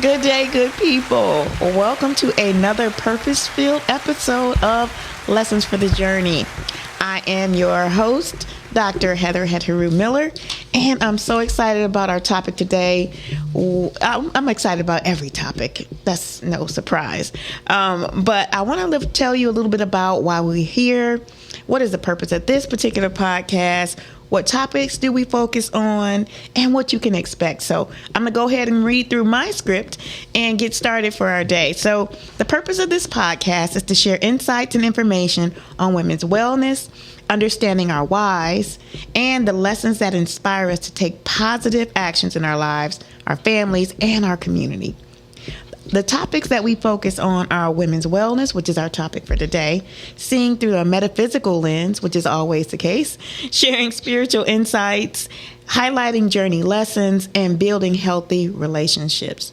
Good day, good people. Welcome to another purpose-filled episode of Lessons for the Journey. I am your host, Dr. Heather Heteru Miller, and I'm so excited about our topic today. I'm excited about every topic. That's no surprise. But I want to tell you a little bit about why we're here. What is the purpose of this particular podcast? What topics do we focus on, and what you can expect. So I'm going to go ahead and read through my script and get started for our day. So the purpose of this podcast is to share insights and information on women's wellness, understanding our whys, and the lessons that inspire us to take positive actions in our lives, our families, and our community. The topics that we focus on are women's wellness, which is our topic for today, seeing through a metaphysical lens, which is always the case, sharing spiritual insights, highlighting journey lessons, and building healthy relationships.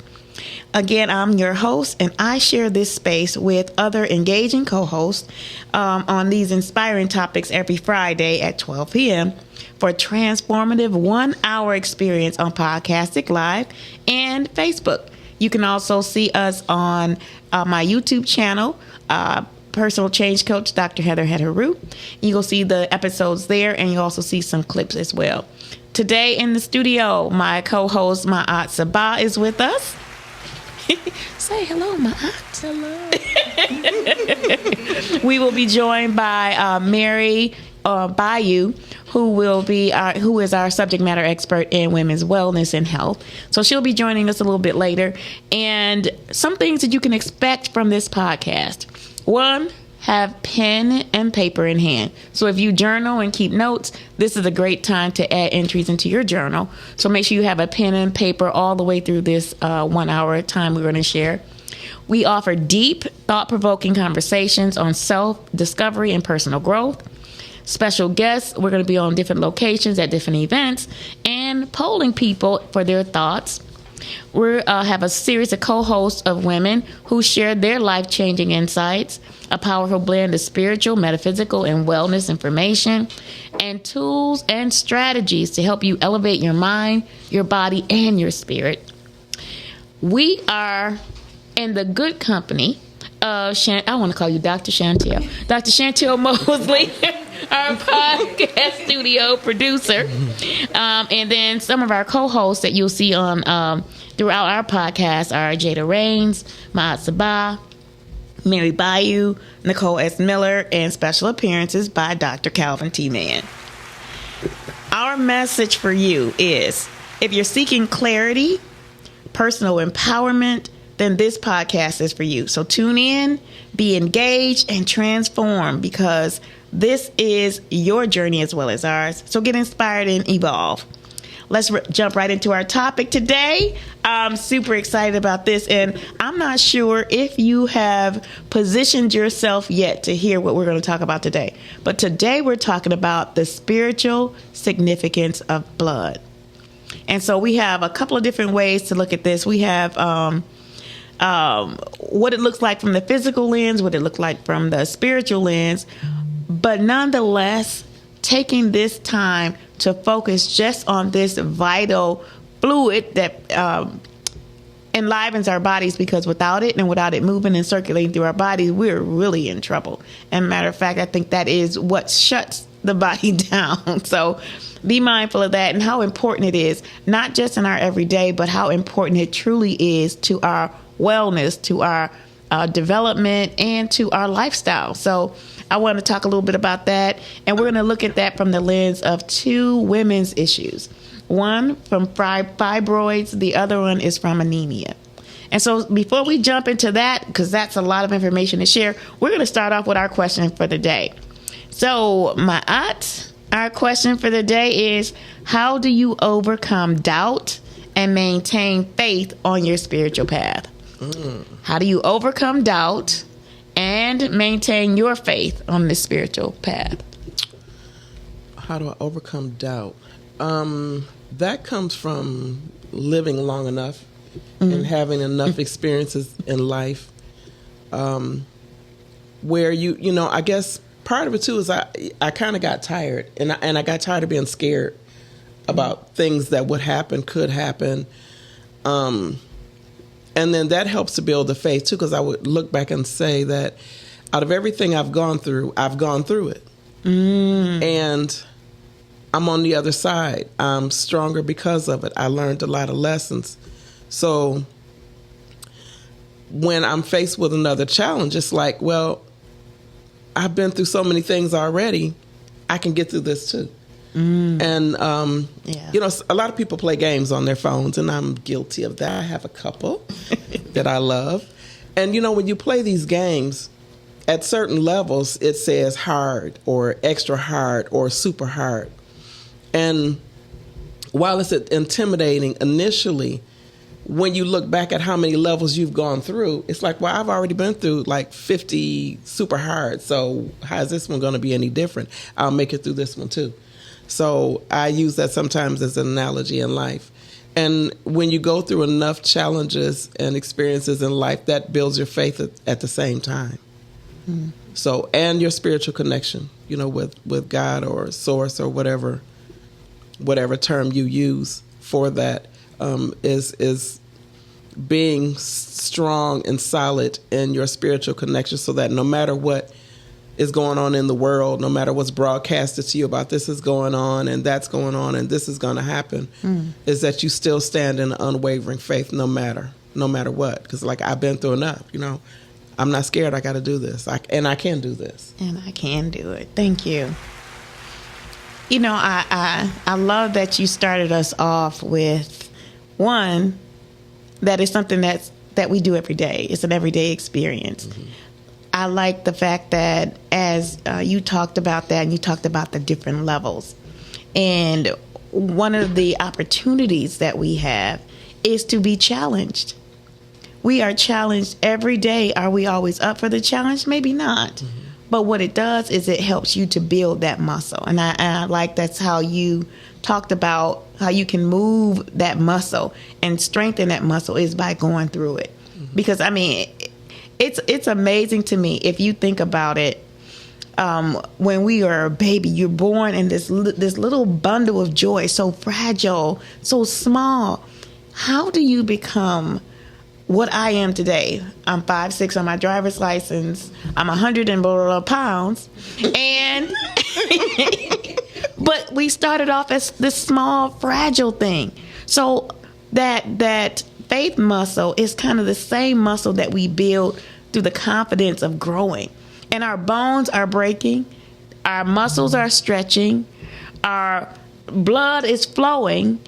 Again, I'm your host, and I share this space with other engaging co-hosts on these inspiring topics every Friday at 12 p.m. for a transformative 1-hour experience on Podcastic Live and Facebook. You can also see us on my YouTube channel, Personal Change Coach, Dr. Heather Heteru. You will see the episodes there, and you'll also see some clips as well. Today in the studio, my co-host, Ma'at Sabah, is with us. Say hello, Ma'at. Hello. We will be joined by Mary Bayou, who is our subject matter expert in women's wellness and health. So she'll be joining us a little bit later. And some things that you can expect from this podcast. One, have pen and paper in hand. So if you journal and keep notes, this is a great time to add entries into your journal. So make sure you have a pen and paper all the way through this 1 hour time we're going to share. We offer deep, thought-provoking conversations on self-discovery and personal growth. Special guests, we're going to be on different locations at different events and polling people for their thoughts. We have a series of co-hosts of women who share their life-changing insights, a powerful blend of spiritual, metaphysical, and wellness information, and tools and strategies to help you elevate your mind, your body, and your spirit. We are in the good company of I want to call you Dr. Chantel. Dr. Chantel Mosley, our podcast studio producer. And then some of our co-hosts that you'll see on throughout our podcast are Jada Rains, Ma'at Sabah, Mary Bayou, Nicole S. Miller, and special appearances by Dr. Calvin T. Mann. Our message for you is, if you're seeking clarity, personal empowerment, then this podcast is for you. So tune in, be engaged, and transform, because this is your journey as well as ours. So get inspired and evolve. Let's jump right into our topic today. I'm super excited about this, and I'm not sure if you have positioned yourself yet to hear what we're going to talk about today. But today we're talking about the spiritual significance of blood. And so we have a couple of different ways to look at this. We have what it looks like from the physical lens, what it looks like from the spiritual lens, but nonetheless, taking this time to focus just on this vital fluid that enlivens our bodies, because without it and without it moving and circulating through our bodies, we're really in trouble. And matter of fact, I think that is what shuts the body down. So be mindful of that and how important it is, not just in our everyday, but how important it truly is to our wellness, to our development, and to our lifestyle. So I want to talk a little bit about that, and we're going to look at that from the lens of two women's issues. One from fibroids, the other one is from anemia. And so before we jump into that, because that's a lot of information to share, we're going to start off with our question for the day. So Ma'at, our question for the day is, how do you overcome doubt and maintain faith on your spiritual path? How do you overcome doubt and maintain your faith on the spiritual path? How do I overcome doubt? That comes from living long enough and having enough experiences in life where I guess part of it too is I kind of got tired, and I got tired of being scared about things that would happen, could happen. And then that helps to build the faith too, because I would look back and say that out of everything I've gone through it. And I'm on the other side. I'm stronger because of it. I learned a lot of lessons. So when I'm faced with another challenge, it's like, well, I've been through so many things already. I can get through this too. And, you know, a lot of people play games on their phones, and I'm guilty of that. I have a couple that I love. And, you know, when you play these games, at certain levels, it says hard or extra hard or super hard. And while it's intimidating initially, when you look back at how many levels you've gone through, it's like, well, I've already been through like 50 super hard. So how is this one going to be any different? I'll make it through this one too. So I use that sometimes as an analogy in life. And when you go through enough challenges and experiences in life, that builds your faith at the same time. So, and your spiritual connection, you know, with God or source or whatever term you use for that, is being strong and solid in your spiritual connection, so that no matter what is going on in the world, no matter what's broadcasted to you about this is going on and that's going on and this is going to happen, is that you still stand in unwavering faith no matter what. Because like, I've been through enough, you know. I'm not scared. I got to do this. And I can do this. And I can do it. Thank you. You know, I love that you started us off with one, that is something that we do every day. It's an everyday experience. I like the fact that as you talked about that, and you talked about the different levels. And one of the opportunities that we have is to be challenged. We are challenged every day. Are we always up for the challenge? Maybe not. But what it does is it helps you to build that muscle. And I like that's how you talked about how you can move that muscle and strengthen that muscle is by going through it. Because, I mean, it's amazing to me if you think about it. When we are a baby, you're born in this little bundle of joy, so fragile, so small. How do you become what I am today? I'm 5'6" on my driver's license. I'm 100 and blah, blah, blah pounds. And but we started off as this small, fragile thing. So that faith muscle is kind of the same muscle that we build through the confidence of growing. And our bones are breaking. Our muscles are stretching. Our blood is flowing.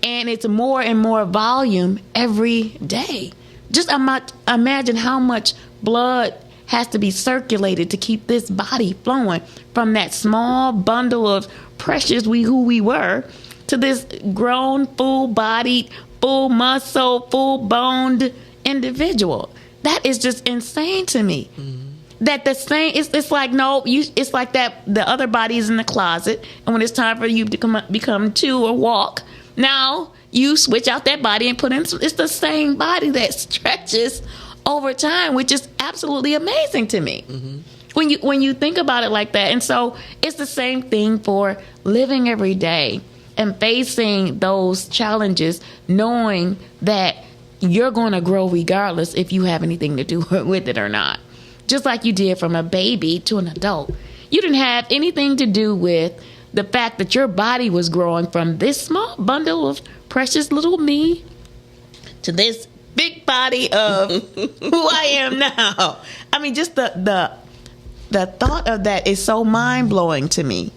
And it's more and more volume every day. Just imagine how much blood has to be circulated to keep this body flowing from that small bundle of precious who we were to this grown, full-bodied, full muscle, full-boned individual. That is just insane to me. That the same, it's like, no, it's like that the other body is in the closet, and when it's time for you to become two or walk, now you switch out that body and put in, it's the same body that stretches over time, which is absolutely amazing to me. When you think about it like that. And so it's the same thing for living every day and facing those challenges, knowing that you're going to grow regardless if you have anything to do with it or not. Just like you did from a baby to an adult. You didn't have anything to do with the fact that your body was growing from this small bundle of precious little me to this big body of who I am now. I mean, just the thought of that is so mind-blowing to me.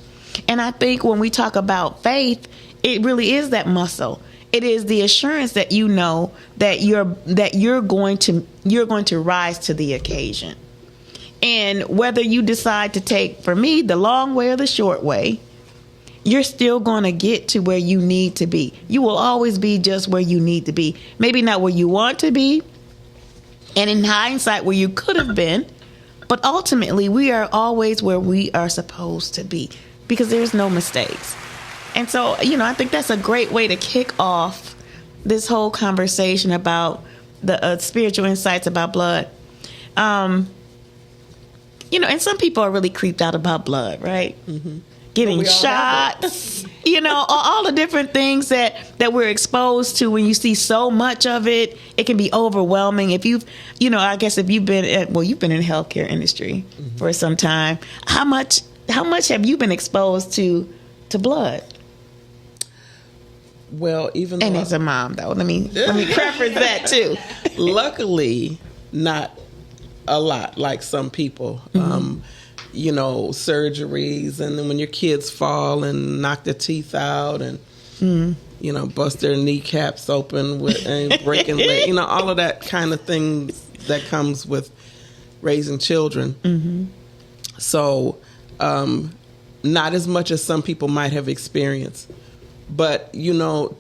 And I think when we talk about faith, it really is that muscle. It is the assurance that you know that you're going to rise to the occasion. And whether you decide to take, for me, the long way or the short way, you're still going to get to where you need to be. You will always be just where you need to be. Maybe not where you want to be, and in hindsight where you could have been, but ultimately we are always where we are supposed to be because there's no mistakes. And so, I think that's a great way to kick off this whole conversation about the spiritual insights about blood. And some people are really creeped out about blood, right? getting shots, all the different things that we're exposed to. When you see so much of it, it can be overwhelming. If you've been in the healthcare industry for some time, how much have you been exposed to blood? Well, even and as a mom, though, let me preface that too. Luckily, not a lot like some people. Surgeries, and then when your kids fall and knock their teeth out, and bust their kneecaps open and breaking leg, all of that kind of things that comes with raising children. So, not as much as some people might have experienced. But,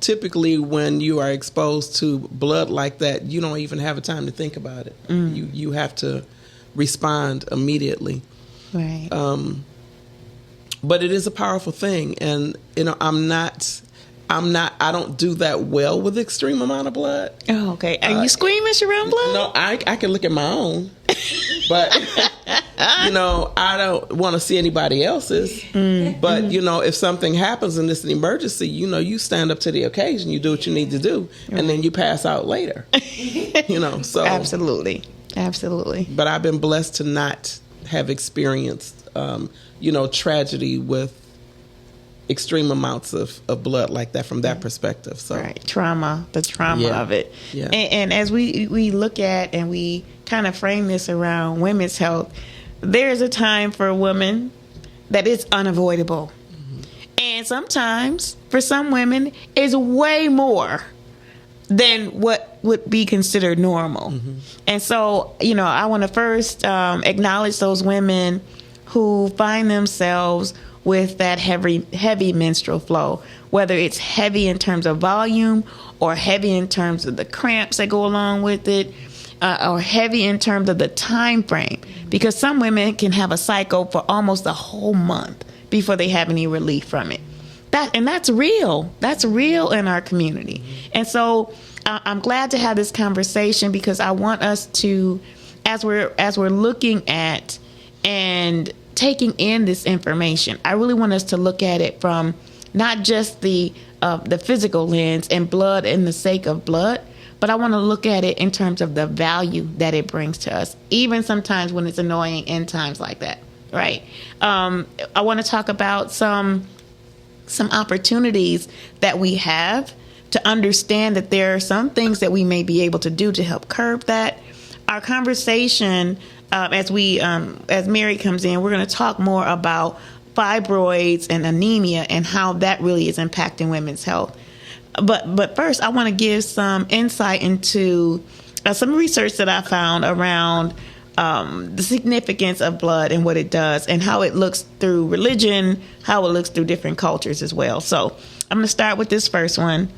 typically when you are exposed to blood like that, you don't even have a time to think about it. You have to respond immediately. Right. But it is a powerful thing. And, I don't do that well with extreme amount of blood. Oh, okay. Are you squeamish around blood? No, I can look at my own. But, I don't want to see anybody else's. But, if something happens and it's an emergency, you stand up to the occasion, you do what you need to do, and then you pass out later. So. Absolutely. But I've been blessed to not have experienced, tragedy with extreme amounts of blood like that from that perspective. So right. The trauma of it. Yeah. And as we look at and we kind of frame this around women's health, there's a time for a woman that is unavoidable. And sometimes for some women is way more than what would be considered normal. And so, I want to first acknowledge those women who find themselves with that heavy menstrual flow, whether it's heavy in terms of volume or heavy in terms of the cramps that go along with it, or heavy in terms of the time frame, because some women can have a cycle for almost a whole month before they have any relief from it. That's real. That's real in our community. And so I'm glad to have this conversation, because I want us to, as we're looking at and taking in this information, I really want us to look at it from not just the physical lens and blood in the sake of blood, but I want to look at it in terms of the value that it brings to us, even sometimes when it's annoying in times like that, right? I want to talk about some opportunities that we have to understand that there are some things that we may be able to do to help curb that. Our conversation, as Mary comes in, we're going to talk more about fibroids and anemia and how that really is impacting women's health. But first, I want to give some insight into some research that I found around the significance of blood and what it does, and how it looks through religion, how it looks through different cultures as well. So I'm going to start with this first one.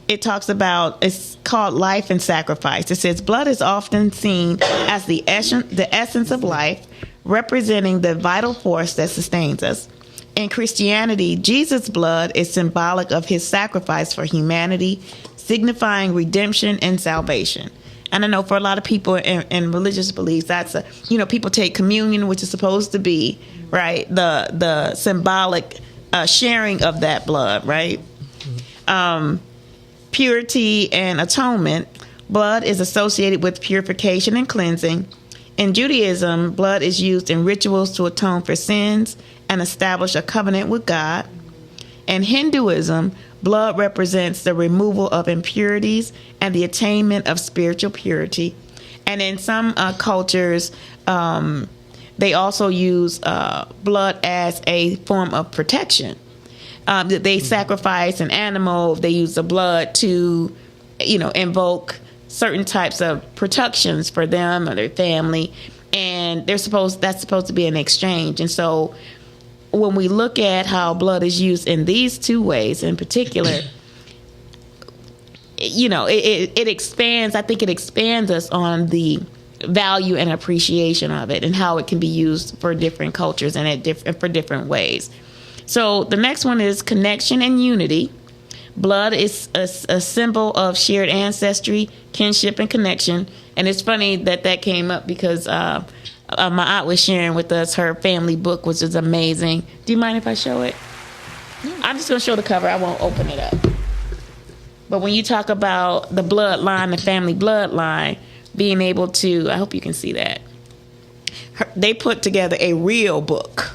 It talks about, it's called Life and Sacrifice. It says, blood is often seen as the essence of life, representing the vital force that sustains us. In Christianity, Jesus' blood is symbolic of his sacrifice for humanity, signifying redemption and salvation. And I know for a lot of people in religious beliefs, that's people take communion, which is supposed to be, right, the symbolic sharing of that blood, right? Purity and atonement. Blood is associated with purification and cleansing. In Judaism, blood is used in rituals to atone for sins and establish a covenant with God. In Hinduism, blood represents the removal of impurities and the attainment of spiritual purity. And in some cultures, they also use blood as a form of protection. They sacrifice an animal. They use the blood to, invoke certain types of protections for them or their family. And that's supposed to be an exchange. And so when we look at how blood is used in these two ways in particular, it expands. I think it expands us on the value and appreciation of it and how it can be used for different cultures and for different ways. So the next one is connection and unity. Blood is a symbol of shared ancestry, kinship, and connection. And it's funny that came up because my aunt was sharing with us her family book, which is amazing. Do you mind if I show it? I'm just going to show the cover. I won't open it up. But when you talk about the bloodline, the family bloodline, being able to, I hope you can see that. They put together a real book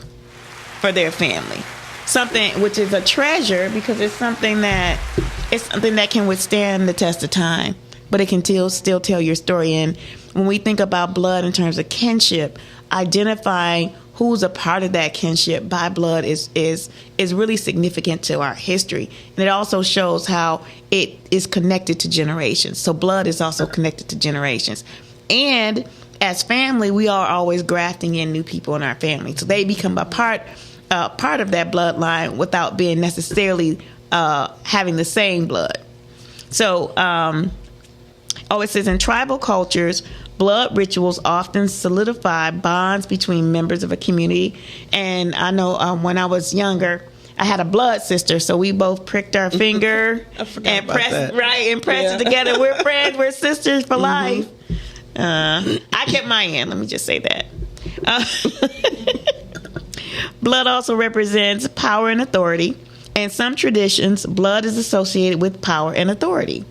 for their family. Something which is a treasure because it's something that can withstand the test of time, but it can still tell your story. And when we think about blood in terms of kinship, identifying who's a part of that kinship by blood is really significant to our history. And it also shows how it is connected to generations. So blood is also connected to generations. And as family, we are always grafting in new people in our family. So they become a part of that bloodline without being necessarily having the same blood. So, it says in tribal cultures, blood rituals often solidify bonds between members of a community. And I know when I was younger, I had a blood sister, so we both pricked our finger and pressed it together. We're friends, we're sisters for life. I kept my end, let me just say that. Blood also represents power and authority. In some traditions, blood is associated with power and authority.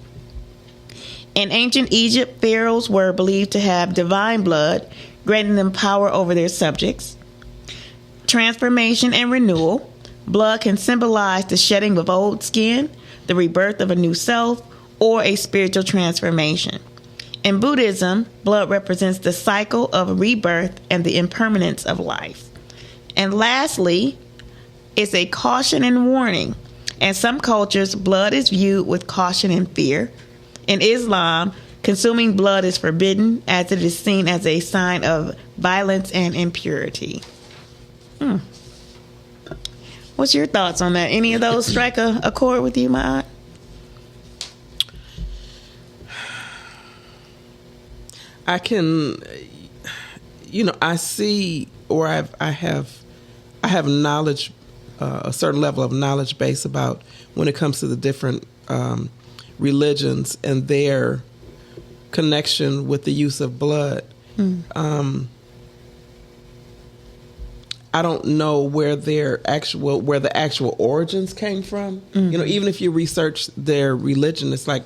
In ancient Egypt, pharaohs were believed to have divine blood, granting them power over their subjects. Transformation and renewal. Blood can symbolize the shedding of old skin, the rebirth of a new self, or a spiritual transformation. In Buddhism, blood represents the cycle of rebirth and the impermanence of life. And lastly, it's a caution and warning. In some cultures, blood is viewed with caution and fear. In Islam, consuming blood is forbidden as it is seen as a sign of violence and impurity. What's your thoughts on that? Any of those strike a chord with you, my aunt? I can, I see, or I have knowledge, a certain level of knowledge base about when it comes to the different religions and their connection with the use of blood. I don't know where the actual origins came from. Even if you research their religion, it's like,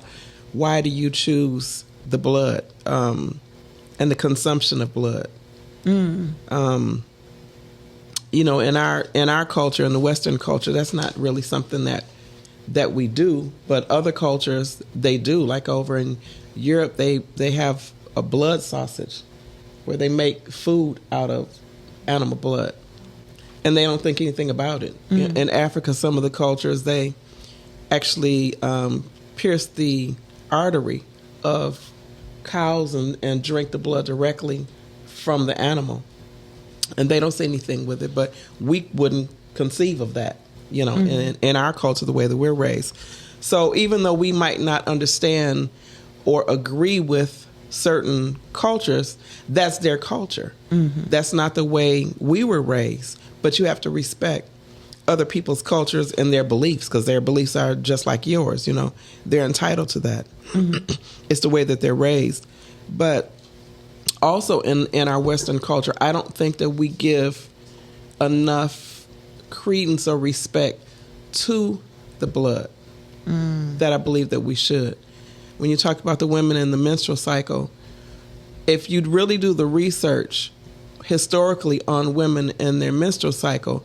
why do you choose the blood and the consumption of blood? In our culture, in the Western culture, that's not really something that we do, but other cultures, they do. Like over in Europe, they have a blood sausage where they make food out of animal blood, and they don't think anything about it. In Africa, some of the cultures, they actually pierce the artery of cows and drink the blood directly from the animal, and they don't say anything with it. But we wouldn't conceive of that, in our culture, the way that we're raised. So even though we might not understand or agree with certain cultures, that's their culture. That's not the way we were raised. But you have to respect other people's cultures and their beliefs, because their beliefs are just like yours. They're entitled to that. It's the way that they're raised. But also in our Western culture, I don't think that we give enough credence or respect to the blood that I believe that we should. When you talk about the women in the menstrual cycle, if you'd really do the research historically on women and their menstrual cycle,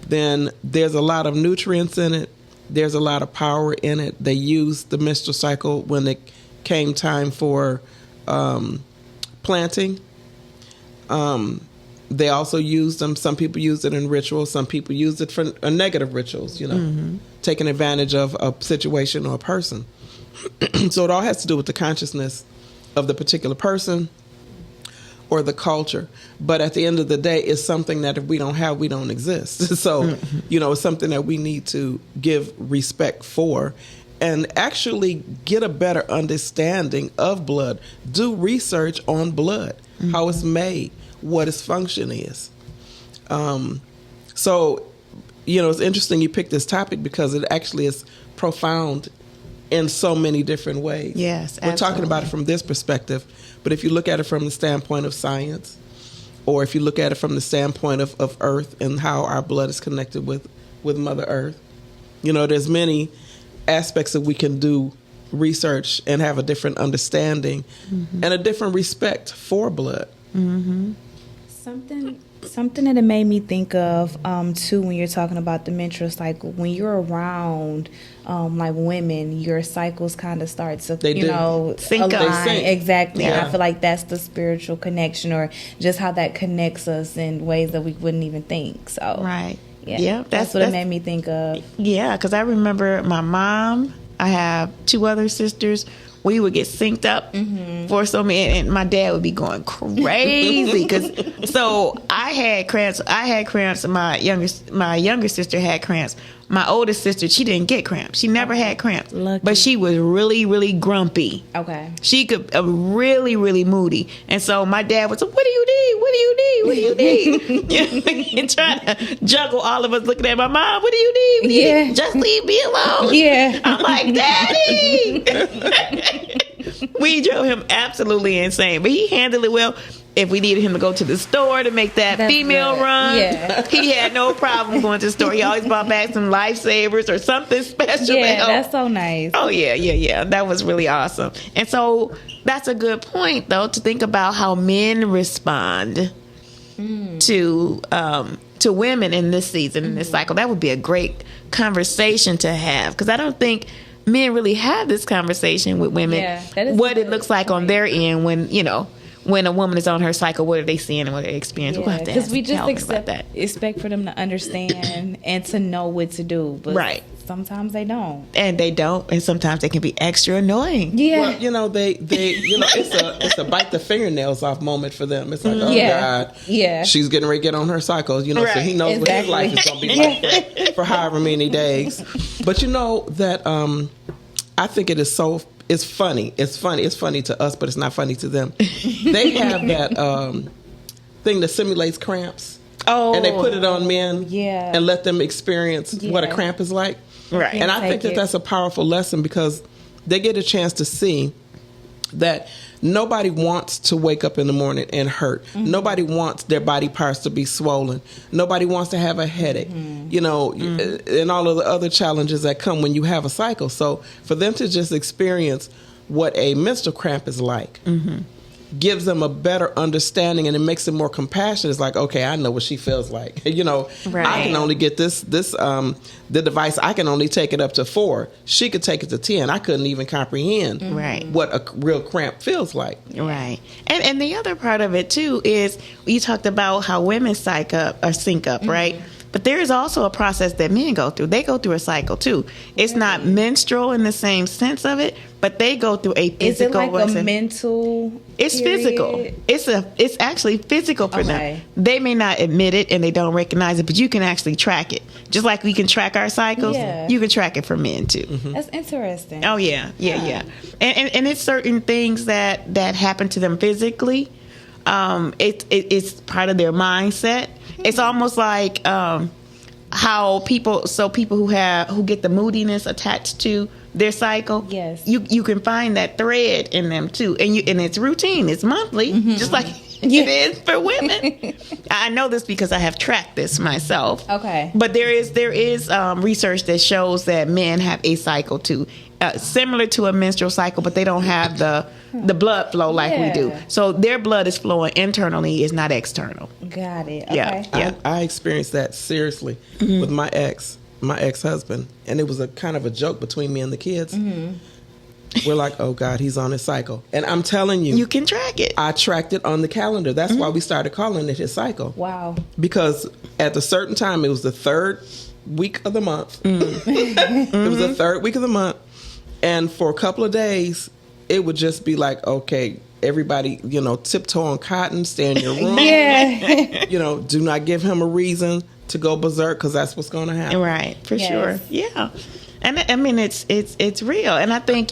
then there's a lot of nutrients in it. There's a lot of power in it. They used the menstrual cycle when it came time for planting. They also used them. Some people used it in rituals. Some people used it for negative rituals, taking advantage of a situation or a person. So it all has to do with the consciousness of the particular person or the culture. But at the end of the day, it's something that if we don't have, we don't exist. So, it's something that we need to give respect for and actually get a better understanding of blood. Do research on blood, how it's made, what its function is. So, it's interesting you picked this topic because it actually is profound in so many different ways. Yes, absolutely. We're talking about it from this perspective, but if you look at it from the standpoint of science, or if you look at it from the standpoint of Earth and how our blood is connected with Mother Earth, You know, there's many aspects that we can do research and have a different understanding and a different respect for blood. Something that it made me think of too when you're talking about the menstrual cycle, when you're around like women, your cycles kind of start to sync up. Exactly. Yeah. And I feel like that's the spiritual connection, or just how that connects us in ways that we wouldn't even think. So Yeah, that's what it made me think of. Yeah, because I remember my mom. I have 2 other sisters. We would get synced up for so many, and my dad would be going crazy because. So I had cramps. My younger sister had cramps. My oldest sister, she didn't get cramps. She never had cramps, Lucky. but she was really, really grumpy. Okay. She could really, really moody, and so my dad was, "What do you need? What do you need? What do you need?" And trying to juggle all of us looking at my mom. What do you need? What do you need? Just leave me alone. Yeah. I'm like, Daddy. We drove him absolutely insane, but he handled it well. If we needed him to go to the store to make that female good. run, Yeah. he had no problem going to the store. He always brought back some lifesavers or something special. Yeah, that's so nice. Oh yeah. That was really awesome. And so that's a good point, though, to think about how men respond to women in this season, in this cycle. That would be a great conversation to have, because I don't think men really have this conversation with women. Yeah, that is what a it good looks like on point. their end when a woman is on her cycle. What are they seeing and what are they experiencing? We'll have to Because ask we just Calvin about that. expect for them to understand and to know what to do, but Right. sometimes they don't. And they don't, and sometimes they can be extra annoying. Yeah. Well, it's a bite the fingernails off moment for them. It's like, oh Yeah. God, Yeah. she's getting ready to get on her cycle. So Right. he knows what his Exactly. life is going to be like for however many days. But you know that I think it is so. It's funny. It's funny to us, but it's not funny to them. They have that thing that simulates cramps. Oh, And they put it on men Yeah. and let them experience what a Yeah. cramp is like. Right. And I think Take it. that's a powerful lesson, because they get a chance to see that nobody wants to wake up in the morning and hurt. Nobody wants their body parts to be swollen. Nobody wants to have a headache, and all of the other challenges that come when you have a cycle. So for them to just experience what a menstrual cramp is like gives them a better understanding, and it makes them more compassionate. It's like, okay, I know what she feels like. I can only get the device, I can only take it up to 4. She could take it to 10. I couldn't even comprehend what a real cramp feels like. Right. And the other part of it too is you talked about how women sync up, right? But there is also a process that men go through. They go through a cycle too. It's not menstrual in the same sense of it, but they go through a physical. Is it like a mental? It's period? physical. It's actually physical for them. Okay. They may not admit it and they don't recognize it, but you can actually track it. Just like we can track our cycles, you can track it for men too. That's interesting. Oh yeah. And it's certain things that happen to them physically. It's part of their mindset. It's almost like how people who get the moodiness attached to their cycle. Yes. You can find that thread in them too, and it's routine. It's monthly, just like it is for women. I know this because I have tracked this myself. Okay. But there is research that shows that men have a cycle too, similar to a menstrual cycle, but they don't have the blood flow like we do. So their blood is flowing internally, is not external. Got it. Yeah. Okay. I experienced that seriously with my ex-husband, and it was a kind of a joke between me and the kids. We're like, oh God, he's on his cycle. And I'm telling you, You can track it. I tracked it on the calendar. That's why we started calling it his cycle. Wow. Because at a certain time, it was the 3rd week of the month. It was the 3rd week of the month. And for a couple of days, it would just be like, okay, everybody, tiptoe on cotton, stay in your room. Yeah. Do not give him a reason to go berserk, because that's what's going to happen. Right, for Yes. sure. Yeah. And I mean, it's real. And I think,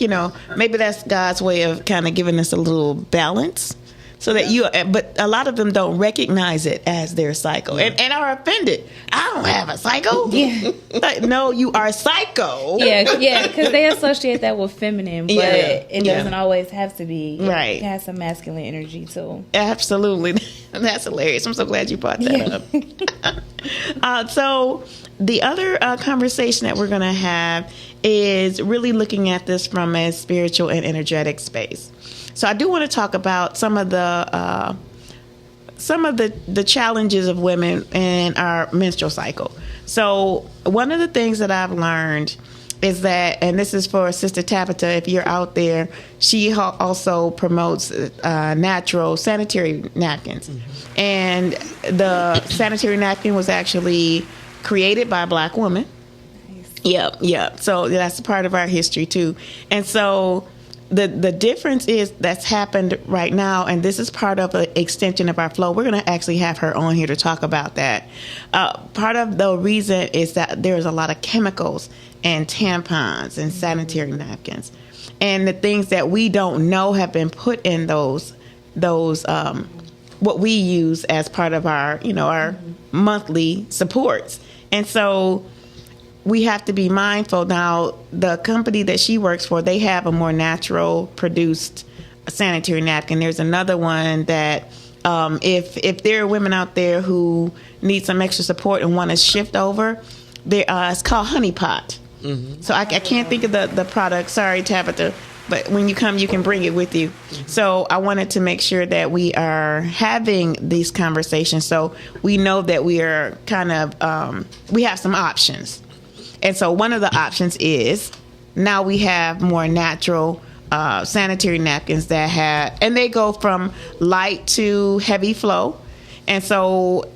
maybe that's God's way of kind of giving us a little balance, so that you, but a lot of them don't recognize it as their cycle and are offended. I don't have a cycle. Yeah. Like, no, you are psycho. Yeah, because they associate that with feminine, but it doesn't always have to be. Right. It has some masculine energy too. Absolutely. That's hilarious. I'm so glad you brought that up. So the other conversation that we're going to have is really looking at this from a spiritual and energetic space. So I do want to talk about some of the challenges of women in our menstrual cycle. So one of the things that I've learned is that, and this is for Sister Tabitha, if you're out there, she also promotes natural sanitary napkins. Mm-hmm. And the sanitary napkin was actually created by a Black woman. Nice. Yep. So that's a part of our history too. And so the difference is that's happened right now, and this is part of an extension of our flow. We're going to actually have her on here to talk about that. Part of the reason is that there's a lot of chemicals and tampons and sanitary napkins, and the things that we don't know have been put in those what we use as part of our our monthly supports. And so we have to be mindful. Now, the company that she works for, they have a more natural produced sanitary napkin. There's another one that if there are women out there who need some extra support and want to shift over, it's called Honey Pot. Mm-hmm. So I can't think of the product. Sorry, Tabitha. But when you come, you can bring it with you. Mm-hmm. So I wanted to make sure that we are having these conversations so we know that we are kind of, we have some options. And so one of the options is now we have more natural sanitary napkins that and they go from light to heavy flow. And so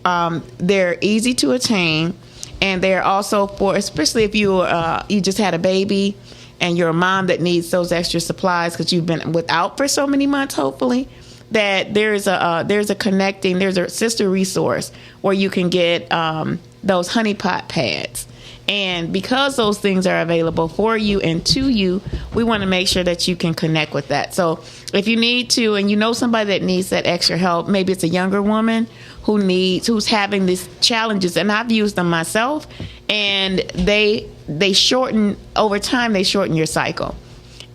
they're easy to attain. And they're also for, especially if you just had a baby and you're a mom that needs those extra supplies because you've been without for so many months, hopefully, that there's a sister resource where you can get those Honey Pot pads. And because those things are available for you and to you, we want to make sure that you can connect with that. So if you need to, and you know somebody that needs that extra help, maybe it's a younger woman who's having these challenges, and I've used them myself, and they shorten over time. They shorten your cycle,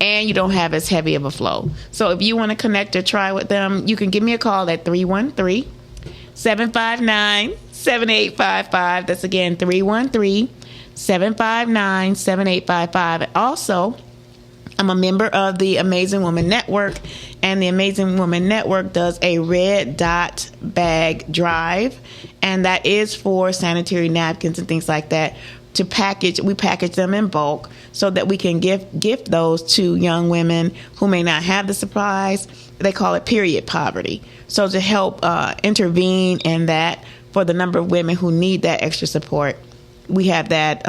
and you don't have as heavy of a flow. So if you want to connect or try with them, you can give me a call at 313-759-7855. That's again 313-759-7855. Also, I'm a member of the Amazing Woman Network, and the Amazing Woman Network does a red dot bag drive, and that is for sanitary napkins and things like that. We package them in bulk so that we can gift those to young women who may not have the supplies. They call it period poverty. So to help intervene in that for the number of women who need that extra support, we have that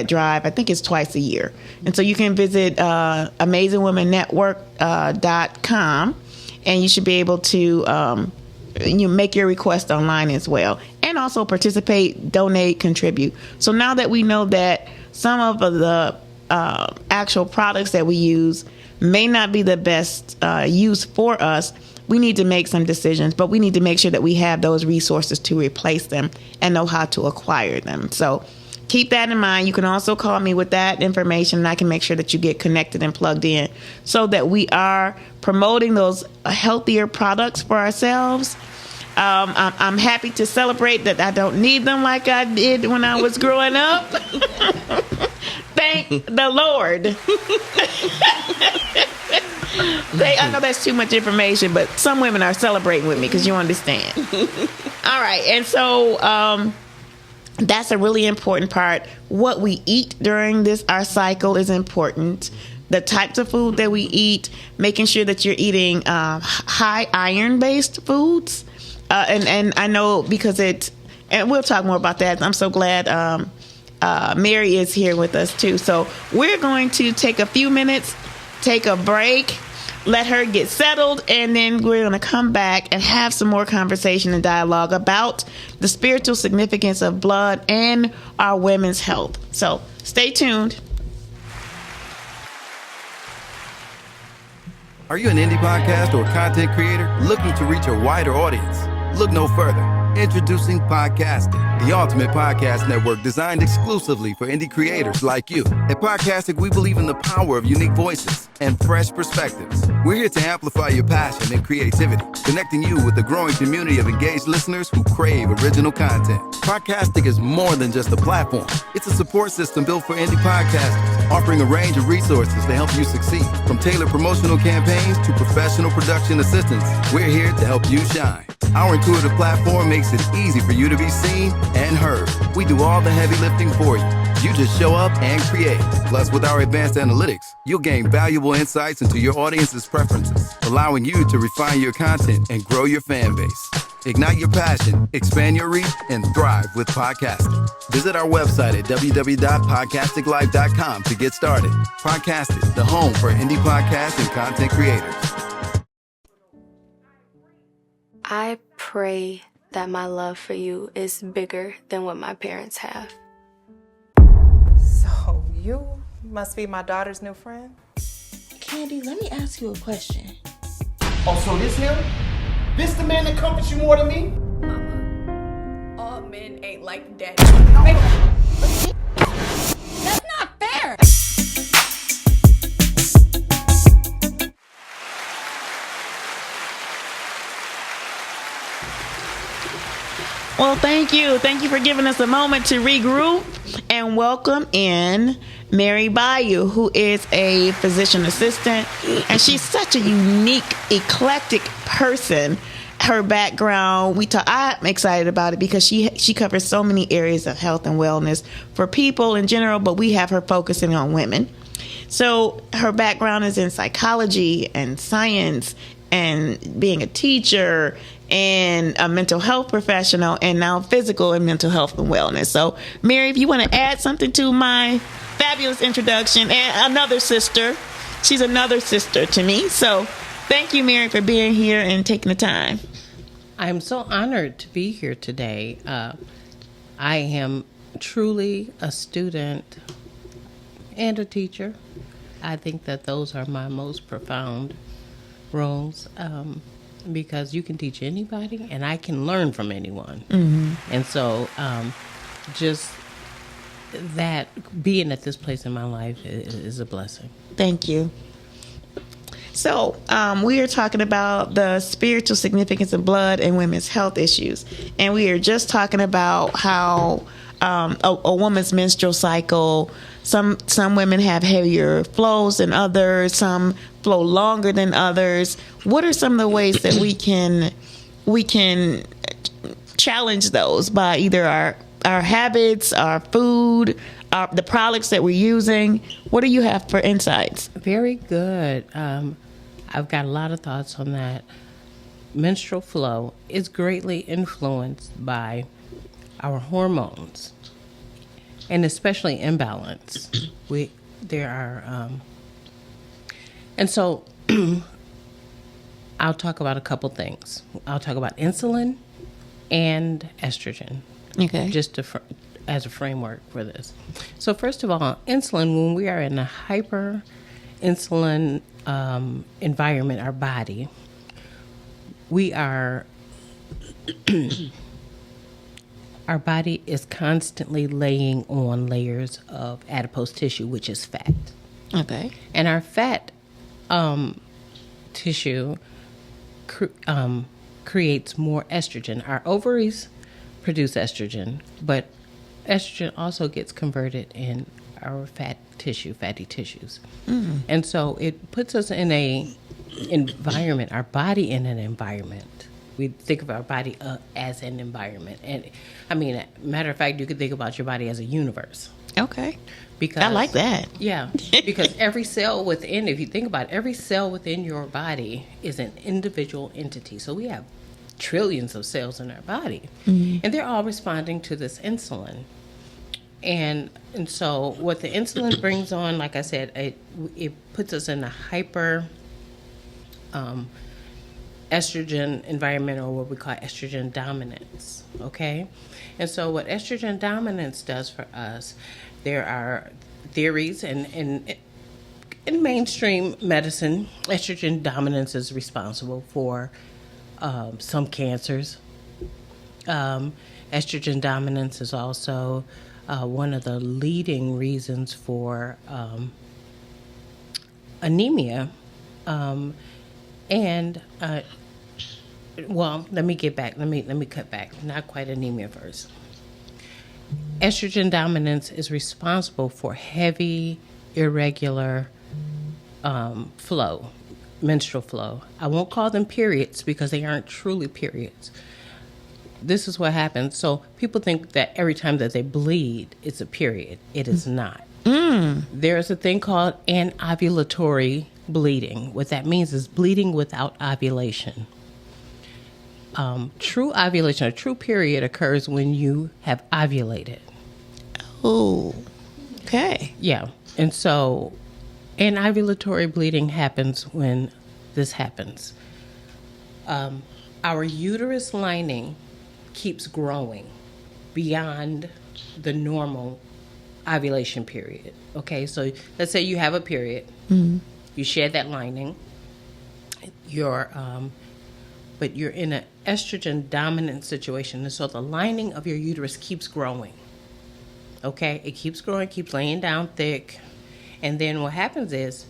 drive. I think it's twice a year. And so you can visit AmazingWomanNetwork.com, and you should be able to make your request online as well. And also participate, donate, contribute. So now that we know that some of the actual products that we use may not be the best use for us, we need to make some decisions, but we need to make sure that we have those resources to replace them and know how to acquire them. So keep that in mind. You can also call me with that information, and I can make sure that you get connected and plugged in so that we are promoting those healthier products for ourselves. I'm happy to celebrate that I don't need them like I did when I was growing up. Thank the Lord. I know that's too much information, but some women are celebrating with me because you understand. All right. And so that's a really important part. What we eat during our cycle is important. The types of food that we eat, making sure that you're eating high iron-based foods. And I know because and we'll talk more about that. I'm so glad Mary is here with us too. So we're going to take a few minutes, take a break, let her get settled, and then we're going to come back and have some more conversation and dialogue about the spiritual significance of blood and our women's health. So stay tuned. Are you an indie podcast or content creator looking to reach a wider audience? Look no further. Introducing Podcastic, the ultimate podcast network designed exclusively for indie creators like you. At Podcastic, we believe in the power of unique voices and fresh perspectives. We're here to amplify your passion and creativity, connecting you with the growing community of engaged listeners who crave original content. Podcastic is more than just a platform. It's a support system built for indie podcasters, offering a range of resources to help you succeed. From tailored promotional campaigns to professional production assistance, we're here to help you shine. Our intuitive platform makes it easy for you to be seen and heard. We do all the heavy lifting for you. You just show up and create. Plus, with our advanced analytics, you'll gain valuable insights into your audience's preferences, allowing you to refine your content and grow your fan base. Ignite your passion, expand your reach, and thrive with podcasting. Visit our website at www.podcasticlife.com to get started. Podcasting, the home for indie podcasts and content creators. I pray that my love for you is bigger than what my parents have. So you must be my daughter's new friend? Candy, let me ask you a question. Oh, so this him? This the man that comforts you more than me? Mama, all men ain't like daddy. That's not fair! Well, thank you. Thank you for giving us a moment to regroup and welcome in Mary Bayou, who is a physician assistant. And she's such a unique, eclectic person. Her background, I'm excited about it because she covers so many areas of health and wellness for people in general, but we have her focusing on women. So her background is in psychology and science and being a teacher and a mental health professional, and now physical and mental health and wellness. So, Mary, if you want to add something to my fabulous introduction, and another sister, she's another sister to me. So, thank you, Mary, for being here and taking the time. I'm so honored to be here today. I am truly a student and a teacher. I think that those are my most profound roles. Because you can teach anybody and I can learn from anyone. Mm-hmm. And so just that being at this place in my life is a blessing. Thank you. So we are talking about the spiritual significance of blood and women's health issues. And we are just talking about how a woman's menstrual cycle, some women have heavier flows than others, some flow longer than others. What are some of the ways that we can challenge those by either our habits, our food, the products that we're using? What do you have for insights? Very good. I've got a lot of thoughts on that. Menstrual flow is greatly influenced by our hormones, and especially imbalance. And so I'll talk about a couple things. I'll talk about insulin and estrogen. Okay. Just as a framework for this. So first of all, insulin, when we are in a hyper insulin environment, our body, we are our body is constantly laying on layers of adipose tissue, which is fat. Okay. And our fat tissue creates more estrogen. Our ovaries produce estrogen, but estrogen also gets converted in our fatty tissues. Mm-hmm. And so it puts us in a environment, our body in an environment. We think of our body as an environment. And I mean, matter of fact, you could think about your body as a universe. Okay. Because I like that. Yeah. Because every cell within, if you think about it, every cell within your body is an individual entity. So we have trillions of cells in our body. Mm-hmm. And they're all responding to this insulin. And so what the insulin brings on, like I said, it puts us in a hyper estrogen environment, or what we call estrogen dominance, okay? And so what estrogen dominance does for us, there are theories and in mainstream medicine, estrogen dominance is responsible for some cancers. Estrogen dominance is also one of the leading reasons for anemia. Well, let me get back. Let me cut back. Not quite anemia first. Estrogen dominance is responsible for heavy, irregular flow, menstrual flow. I won't call them periods because they aren't truly periods. This is what happens. So people think that every time that they bleed, it's a period. It is not. There's a thing called anovulatory bleeding. What that means is bleeding without ovulation. True ovulation, a true period, occurs when you have ovulated. Oh, okay. Yeah. And so anovulatory bleeding happens when this happens. Our uterus lining keeps growing beyond the normal ovulation period. Okay, so let's say you have a period. You shed that lining. But you're in an estrogen dominant situation, and so the lining of your uterus keeps growing. Okay, it keeps growing, keeps laying down thick, and then what happens is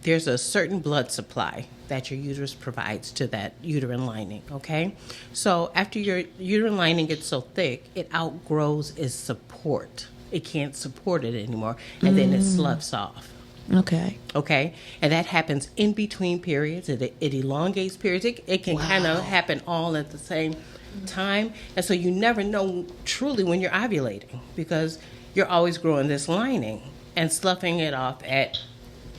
there's a certain blood supply that your uterus provides to that uterine lining. Okay, so after your uterine lining gets so thick, it outgrows its support. It can't support it anymore, and then it sloughs off. Okay. Okay, and that happens in between periods. It elongates periods. It can kind of happen all at the same time, and so you never know truly when you're ovulating because you're always growing this lining and sloughing it off at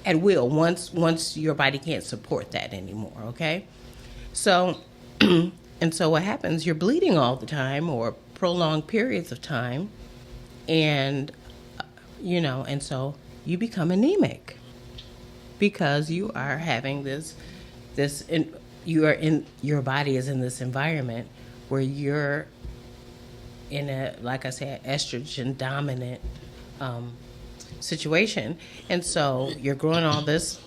will once your body can't support that anymore. Okay, so and so what happens? You're bleeding all the time or prolonged periods of time, and and so you become anemic because you are having your body is in this environment where you're in a, like I said, estrogen dominant situation. And so you're growing all this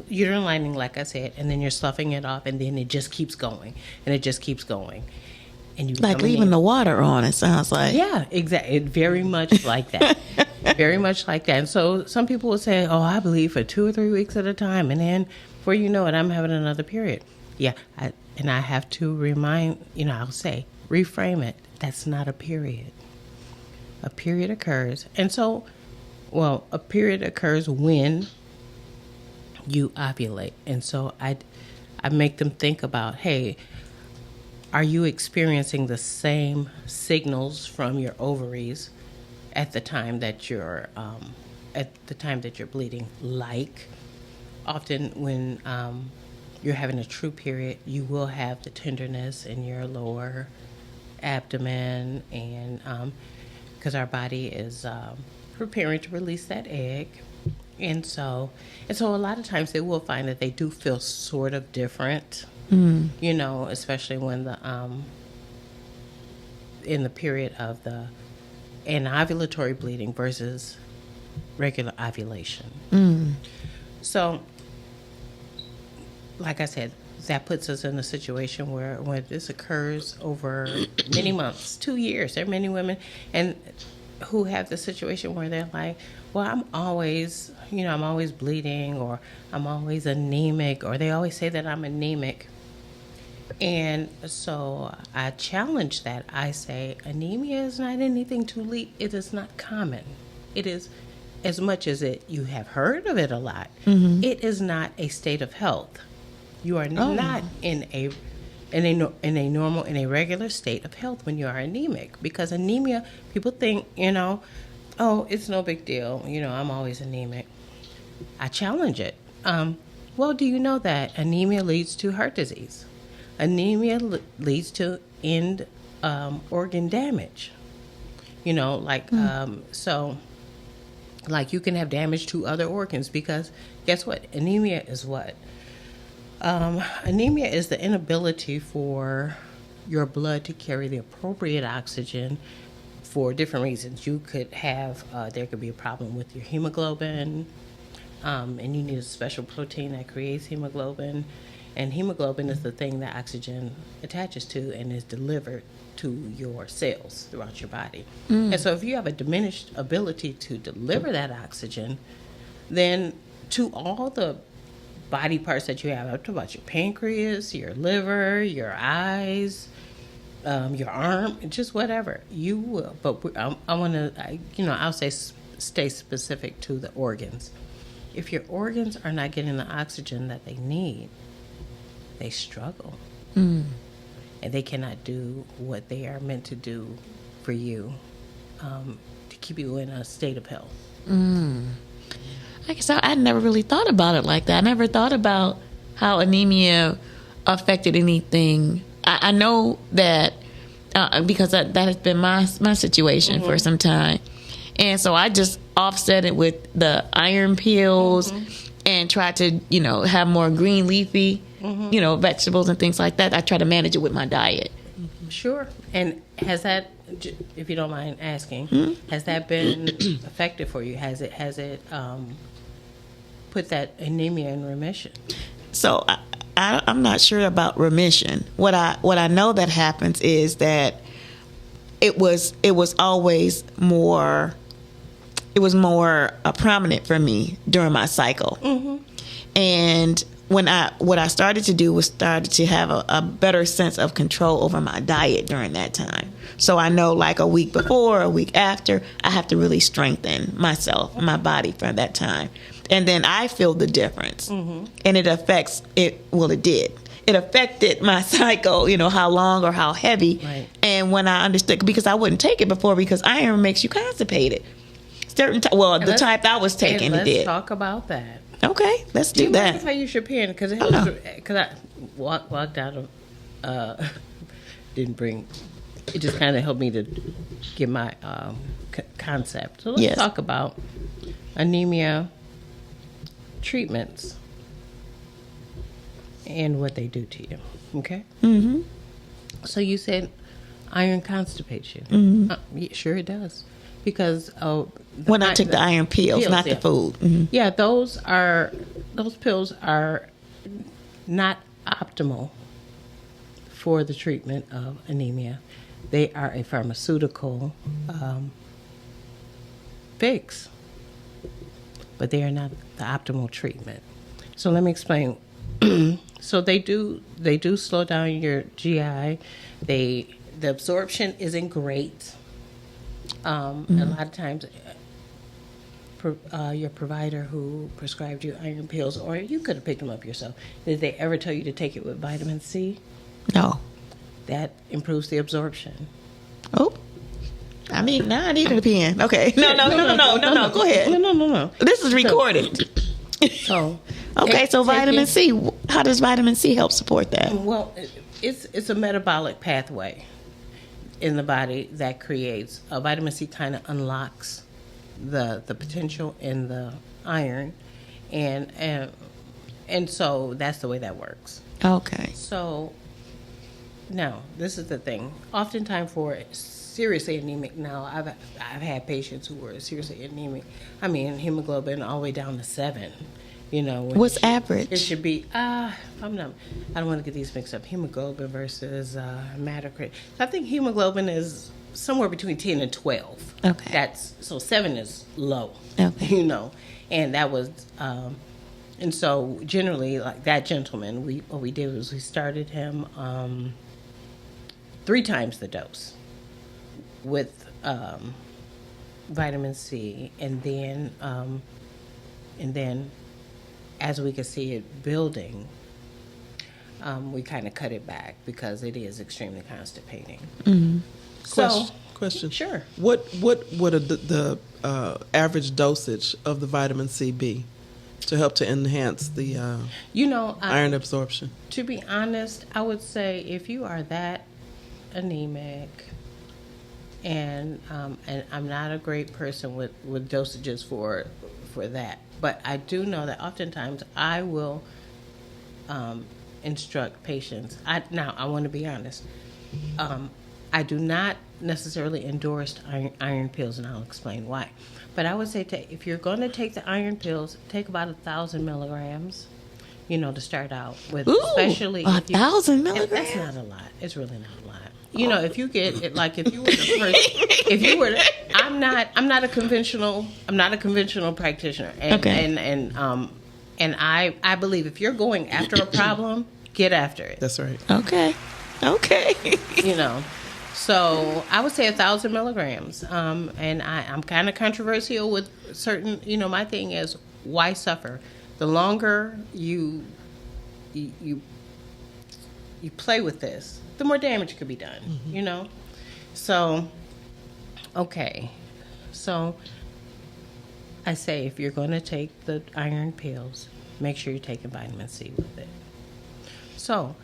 uterine lining, like I said, and then you're sloughing it off, and then it just keeps going, and it just keeps going. And you like leaving the water on, it sounds like. Yeah, exactly. Very much like that. Very much like that. And so some people will say, oh, I bleed for 2 or 3 weeks at a time, and then before you know it, I'm having another period. Yeah, I have to remind, I'll say, reframe it. That's not a period. A period occurs. And so, a period occurs when you ovulate. And so I make them think about, hey, are you experiencing the same signals from your ovaries at the time that you're bleeding? Like, often when you're having a true period, you will have the tenderness in your lower abdomen, and because our body is preparing to release that egg, and so a lot of times they will find that they do feel sort of different. Especially when in the period of the anovulatory bleeding versus regular ovulation. So, like I said, that puts us in a situation where when this occurs over many months, 2 years, there are many women who have the situation where they're like, well, I'm always bleeding, or I'm always anemic, or they always say that I'm anemic. And so I challenge that. I say anemia is not anything to leap. It is not common. It is, as much as you have heard of it a lot, it is not a state of health. You are not in a regular state of health when you are anemic, because anemia, people think, oh, it's no big deal. I'm always anemic. I challenge it. Well, do you know that anemia leads to heart disease? Anemia leads to end organ damage. So you can have damage to other organs, because guess what? Anemia is what? Anemia is the inability for your blood to carry the appropriate oxygen for different reasons. You could have, there could be a problem with your hemoglobin, and you need a special protein that creates hemoglobin. And hemoglobin is the thing that oxygen attaches to and is delivered to your cells throughout your body. And so if you have a diminished ability to deliver that oxygen, then to all the body parts that you have, I'm talking about your pancreas, your liver, your eyes, your arm, just whatever, you will. But I want to, I'll say stay specific to the organs. If your organs are not getting the oxygen that they need, they struggle. And they cannot do what they are meant to do for you, to keep you in a state of health. I guess I never really thought about it like that. I never thought about how anemia affected anything. I know that because that has been my situation for some time. And so I just offset it with the iron pills and try to, have more green leafy, vegetables and things like that. I try to manage it with my diet. Sure. And has that, if you don't mind asking, has that been effective for you? Has it put that anemia in remission? So I'm not sure about remission. What I know that happens is that it was always more. It was more prominent for me during my cycle, and what I started to do was started to have a better sense of control over my diet during that time. So I know, like a week before, a week after, I have to really strengthen myself, my body for that time. And then I feel the difference. And it affects it. Well, it did. It affected my cycle, how long or how heavy. Right. And when I understood, because I wouldn't take it before, because iron makes you constipated. The type I was taking, it did. Let's talk about that. Okay, let's do you that. Mind if I use your pen? Because I walked out of, didn't bring, it just kind of helped me to get my concept. So let's talk about anemia treatments and what they do to you. Okay? So you said iron constipates you. Yeah, sure it does. Because when I took the iron pills, not the food. Yeah, those pills are not optimal for the treatment of anemia. They are a pharmaceutical fix, but they are not the optimal treatment. So let me explain. So they do slow down your GI. The absorption isn't great. A lot of times, your provider who prescribed you iron pills, or you could have picked them up yourself, did they ever tell you to take it with vitamin C? No. That improves the absorption. Oh. I mean, now I need a pen. Okay. No. Go ahead. No. This is recorded. So okay, so vitamin C. How does vitamin C help support that? Well, it's a metabolic pathway in the body that creates vitamin C. Kind of unlocks the potential in the iron, and so that's the way that works. Okay. So now this is the thing. Oftentimes for seriously anemic, now I've had patients who were seriously anemic. I mean, hemoglobin all the way down to 7. What's average? It should be. I don't want to get these mixed up. Hemoglobin versus hematocrit. I think hemoglobin is somewhere between 10 and 12. Okay. So 7 is low. Okay. And that was, and so generally, like that gentleman, what we did was we started him 3 times the dose with vitamin C, and then as we could see it building, we kind of cut it back because it is extremely constipating. So, question. Sure. What would the average dosage of the vitamin C be to help to enhance the iron absorption? To be honest, I would say if you are that anemic, and I'm not a great person with dosages for that, but I do know that oftentimes I will instruct patients. Now I want to be honest. I do not necessarily endorsed iron pills, and I'll explain why. But I would say if you're going to take the iron pills, take about 1,000 milligrams, to start out with. Ooh, especially 1,000 milligrams? That's not a lot. It's really not a lot. If you get it, like if you were the first, I'm not a conventional practitioner. And I believe if you're going after a problem, get after it. That's right. Okay. So I would say 1,000 milligrams. And I'm kind of controversial with certain, my thing is, why suffer? The longer you play with this, the more damage could be done, So, okay. So I say if you're going to take the iron pills, make sure you're taking vitamin C with it. So,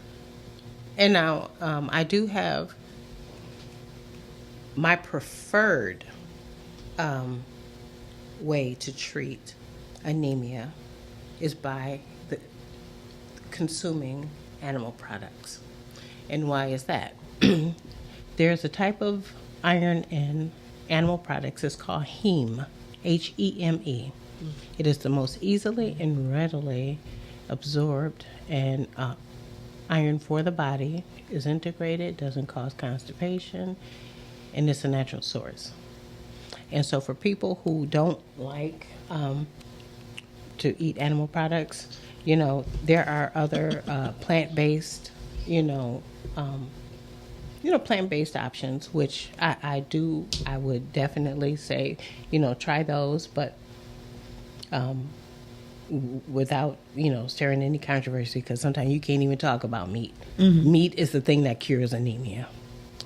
and now I do have my preferred way to treat anemia is by consuming animal products. And why is that? There's a type of iron in animal products. It's called heme, Heme. It is the most easily and readily absorbed and iron for the body, is integrated, doesn't cause constipation, and it's a natural source. And so for people who don't like to eat animal products, there are other plant-based, plant-based options, which I would definitely say, try those, but without, stirring any controversy, because sometimes you can't even talk about meat. Mm-hmm. Meat is the thing that cures anemia.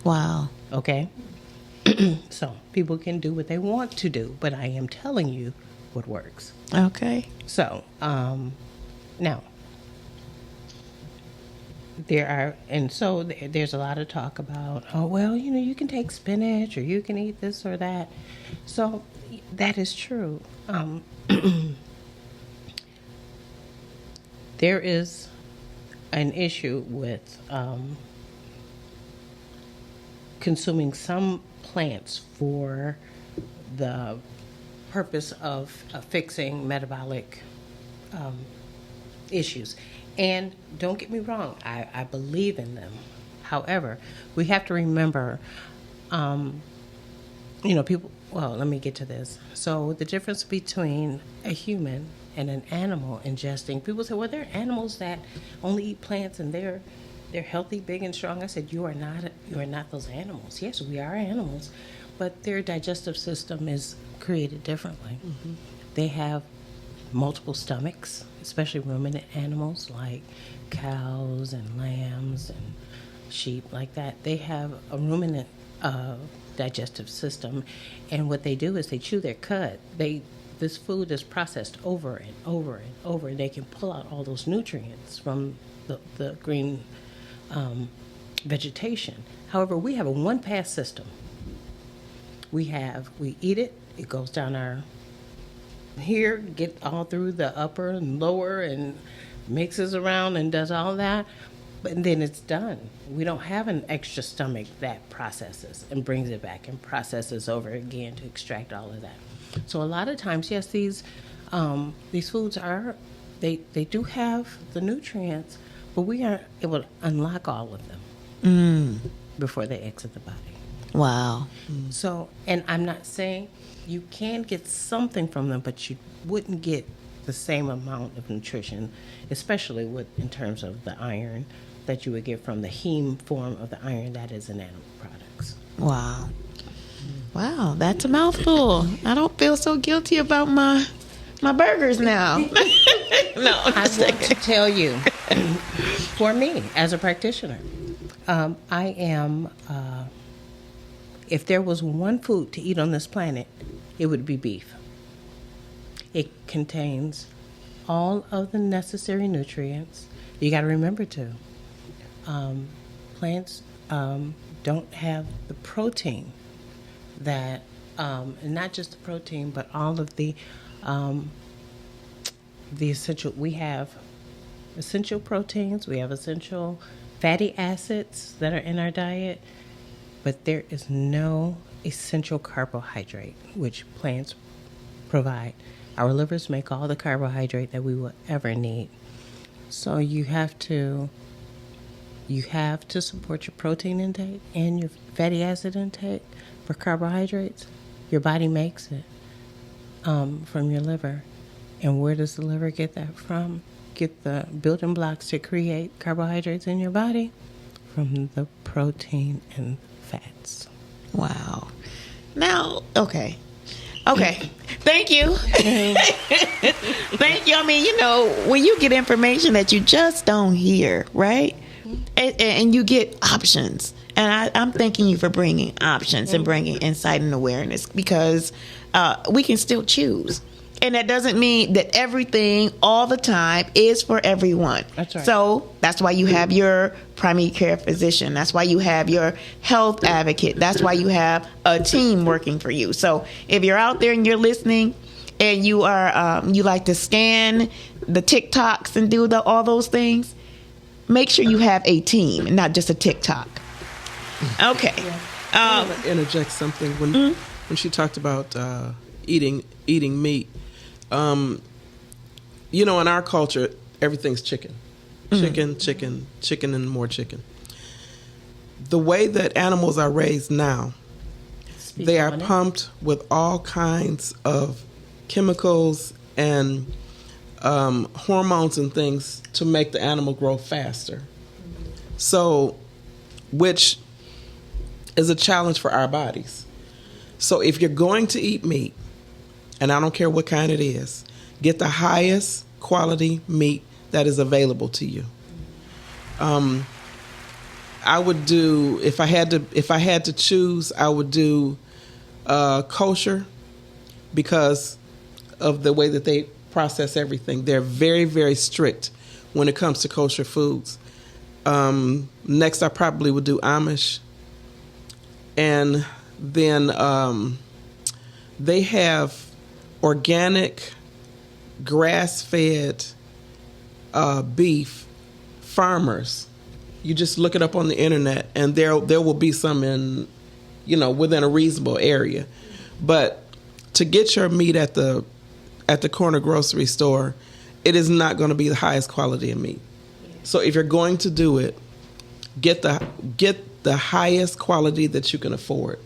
Wow. Okay? So people can do what they want to do, but I am telling you what works. Okay. So, now, there's a lot of talk about, you can take spinach or you can eat this or that. So that is true. There is an issue with consuming some plants for the purpose of fixing metabolic issues. And don't get me wrong, I believe in them. However, we have to remember, people, let me get to this. So the difference between a human and an animal ingesting, people say, well, there are animals that only eat plants and they're healthy, big, and strong. I said, you are not those animals. Yes, we are animals, but their digestive system is created differently. Mm-hmm. They have multiple stomachs, especially ruminant animals like cows and lambs and sheep like that. They have a ruminant digestive system, and what they do is they chew their cud. This food is processed over and over and over, and they can pull out all those nutrients from the green vegetation. However, we have a one-pass system. We eat it, it goes down here, get all through the upper and lower and mixes around and does all that, but then it's done. We don't have an extra stomach that processes and brings it back and processes over again to extract all of that. So a lot of times, yes, these foods they do have the nutrients, but we are able to unlock all of them before they exit the body. Wow. So, and I'm not saying you can get something from them, but you wouldn't get the same amount of nutrition, especially in terms of the iron that you would get from the heme form of the iron that is in animal products. Wow. Wow, that's a mouthful. I don't feel so guilty about my burgers now. No, I want to tell you, for me as a practitioner, I am. If there was one food to eat on this planet, it would be beef. It contains all of the necessary nutrients. You got to remember too, plants don't have the protein that, and not just the protein, but all of the essential. We have essential proteins. We have essential fatty acids that are in our diet. but there is no essential carbohydrate which plants provide. Our livers make all the carbohydrate that we will ever need. So you have to support your protein intake and your fatty acid intake. For carbohydrates, your body makes it from your liver. And where does the liver get that from? Get the building blocks to create carbohydrates in your body? From the protein and fats. Wow. Now, okay. Thank you. Thank you. I mean, when you get information that you just don't hear, right? And you get options. And I'm thanking you for bringing options and bringing insight and awareness, because we can still choose. And that doesn't mean that everything all the time is for everyone. That's right. So that's why you have your primary care physician. That's why you have your health advocate. That's why you have a team working for you. So if you're out there and you're listening and you are you like to scan the TikToks and do all those things, make sure you have a team and not just a TikTok. Okay. I want to interject something. When she talked about eating meat, in our culture, everything's chicken. Chicken, and more chicken. The way that animals are raised now, they are pumped with all kinds of chemicals and hormones and things to make the animal grow faster. So, which is a challenge for our bodies. So if you're going to eat meat, and I don't care what kind it is, get the highest quality meat that is available to you. I would do, if I had to choose, I would do kosher, because of the way that they process everything. They're very, very strict when it comes to kosher foods. Next, I probably would do Amish. And then they have organic, grass-fed beef farmers. You just look it up on the internet, and there will be some in, within a reasonable area. But to get your meat at the corner grocery store, it is not going to be the highest quality of meat. So if you're going to do it, get the highest quality that you can afford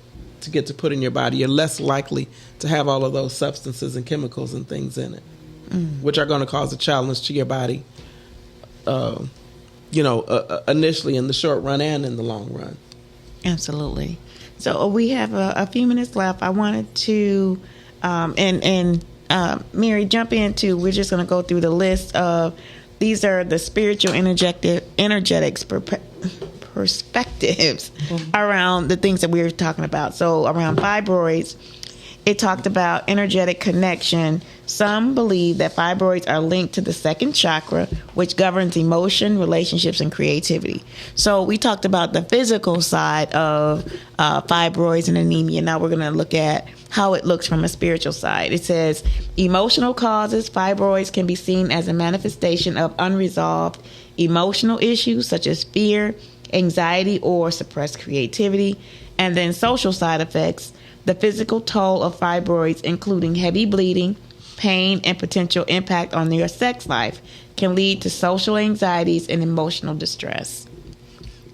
to get to put in your body. You're less likely to have all of those substances and chemicals and things in it, which are going to cause a challenge to your body, initially in the short run and in the long run. Absolutely. So we have a few minutes left. I wanted to, Mary, jump into, we're just going to go through the list of, these are the spiritual energetics perspectives around the things that we were talking about. So around fibroids, it talked about energetic connection. Some believe that fibroids are linked to the second chakra, which governs emotion, relationships, and creativity. So we talked about the physical side of fibroids and anemia. Now we're going to look at how it looks from a spiritual side. It says, emotional causes, fibroids can be seen as a manifestation of unresolved emotional issues such as fear, anxiety, or suppressed creativity. And then social side effects, the physical toll of fibroids, including heavy bleeding, pain, and potential impact on your sex life, can lead to social anxieties and emotional distress.